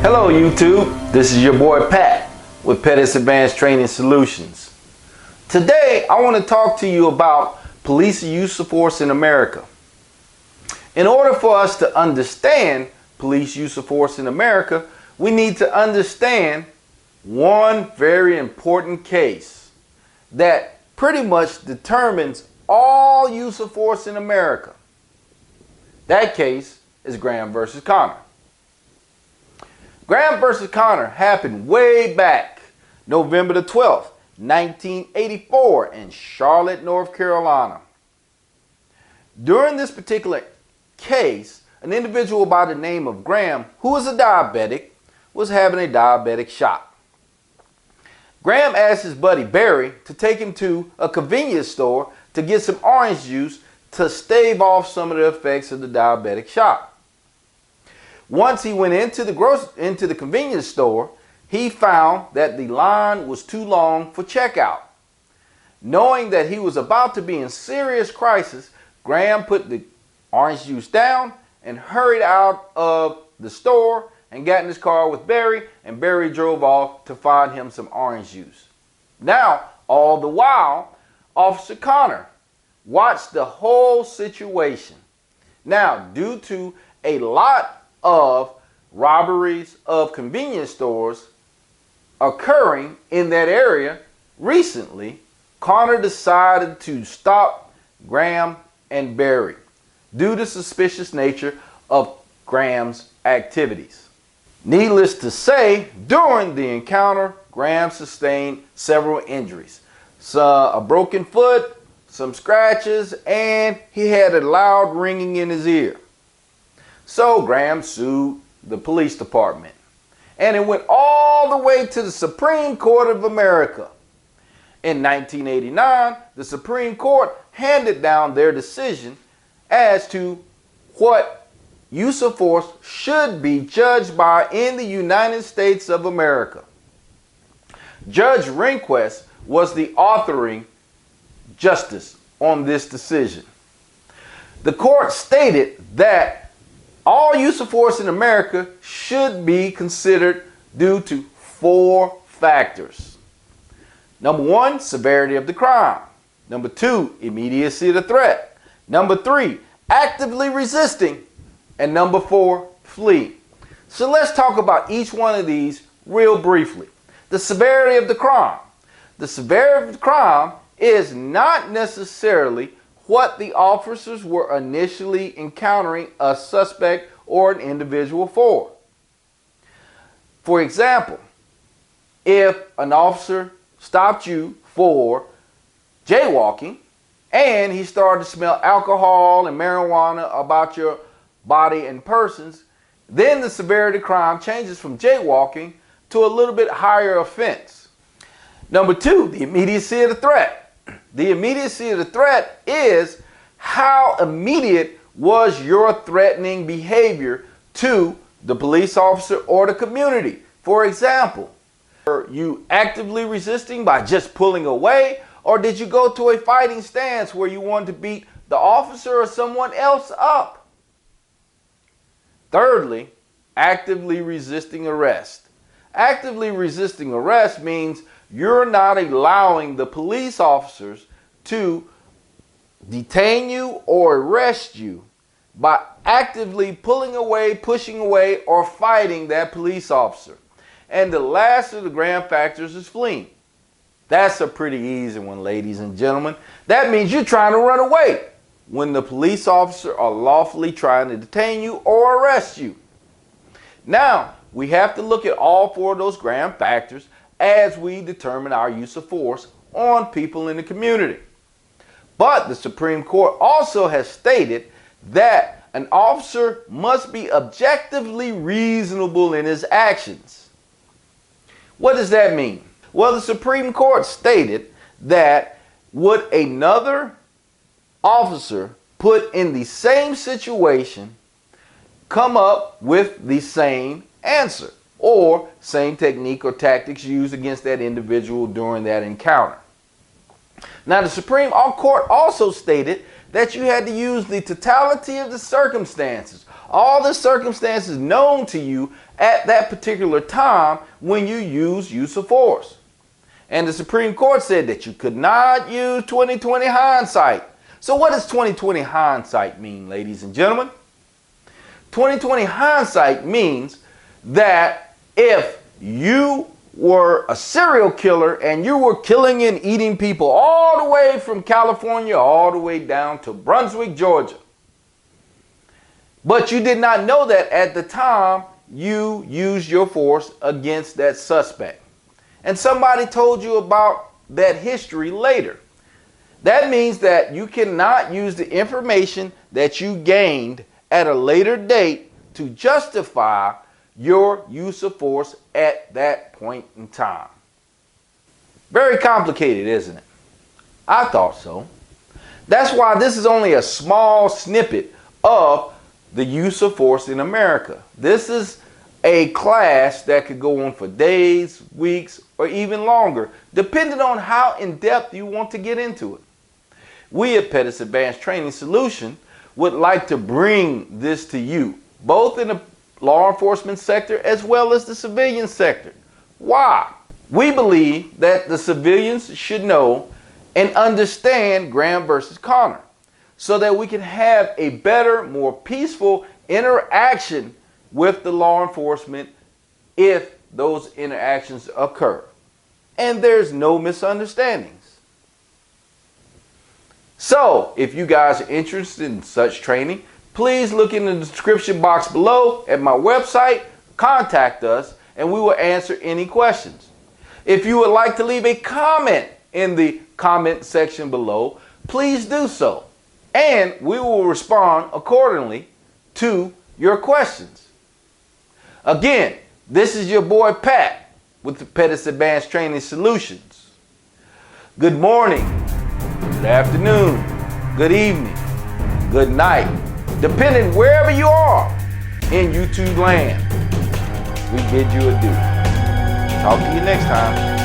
Hello YouTube, this is your boy Pat with Pettis Advanced Training Solutions. Today I want to talk to you about police use of force in America. In order for us to understand police use of force in America, we need to understand one very important case that pretty much determines all use of force in America. That case is Graham versus Connor. Graham versus Connor happened way back November the 12th, 1984 in Charlotte, North Carolina. During this particular case, an individual by the name of Graham, who was a diabetic, was having a diabetic shock. Graham asked his buddy Barry to take him to a convenience store to get some orange juice to stave off some of the effects of the diabetic shock. Once he went into the convenience store, he found that the line was too long for checkout. Knowing that he was about to be in serious crisis, Graham put the orange juice down and hurried out of the store and got in his car with Barry, and Barry drove off to find him some orange juice. Now, all the while, Officer Connor watched the whole situation. Now, due to a lot of robberies of convenience stores occurring in that area recently, Connor decided to stop Graham and Barry due to the suspicious nature of Graham's activities. Needless to say, during the encounter, Graham sustained several injuries. A broken foot, some scratches, and he had a loud ringing in his ear. So Graham sued the police department, and it went all the way to the Supreme Court of America. In 1989, the Supreme Court handed down their decision as to what use of force should be judged by in the United States of America. Judge Rehnquist was the authoring justice on this decision. The court stated that all use of force in America should be considered due to 4 factors. Number 1, severity of the crime. Number 2, immediacy of the threat. Number 3, actively resisting. And number 4, flee. So let's talk about each one of these real briefly. The severity of the crime. The severity of the crime is not necessarily what the officers were initially encountering a suspect or an individual for. For example, if an officer stopped you for jaywalking and he started to smell alcohol and marijuana about your body and persons, then the severity of crime changes from jaywalking to a little bit higher offense. Number 2, the immediacy of the threat. The immediacy of the threat is how immediate was your threatening behavior to the police officer or the community. For example, were you actively resisting by just pulling away, or did you go to a fighting stance where you wanted to beat the officer or someone else up? Thirdly, actively resisting arrest. Actively resisting arrest means you're not allowing the police officers to detain you or arrest you by actively pulling away, pushing away, or fighting that police officer. And the last of the Graham factors is fleeing. That's a pretty easy one, ladies and gentlemen. That means you're trying to run away when the police officer are lawfully trying to detain you or arrest you. Now, we have to look at all 4 of those Graham factors as we determine our use of force on people in the community. But the Supreme Court also has stated that an officer must be objectively reasonable in his actions. What does that mean? Well, the Supreme Court stated that would another officer put in the same situation come up with the same answer or same technique or tactics used against that individual during that encounter. Now, the Supreme Court also stated that you had to use the totality of the circumstances, all the circumstances known to you at that particular time when you use of force. And the Supreme Court said that you could not use 20/20 hindsight. So what does 20/20 hindsight mean, ladies and gentlemen? 20/20 hindsight means that if you were a serial killer and you were killing and eating people all the way from California all the way down to Brunswick, Georgia, but you did not know that at the time you used your force against that suspect, and somebody told you about that history later, that means that you cannot use the information that you gained at a later date to justify your use of force at that point in time. Very complicated, isn't it? I thought so. That's why this is only a small snippet of the use of force in America. This is a class that could go on for days, weeks, or even longer, depending on how in depth you want to get into it. We at Pettis Advanced Training Solution would like to bring this to you, both in the law enforcement sector as well as the civilian sector. Why? We believe that the civilians should know and understand Graham versus Connor so that we can have a better, more peaceful interaction with the law enforcement if those interactions occur. And there's no misunderstandings. So, if you guys are interested in such training, please look in the description box below at my website, contact us, and we will answer any questions. If you would like to leave a comment in the comment section below, please do so, and we will respond accordingly to your questions. Again, this is your boy Pat with the Pettis Advanced Training Solutions. Good morning, good afternoon, good evening, good night, depending wherever you are in YouTube land. We bid you adieu. Talk to you next time.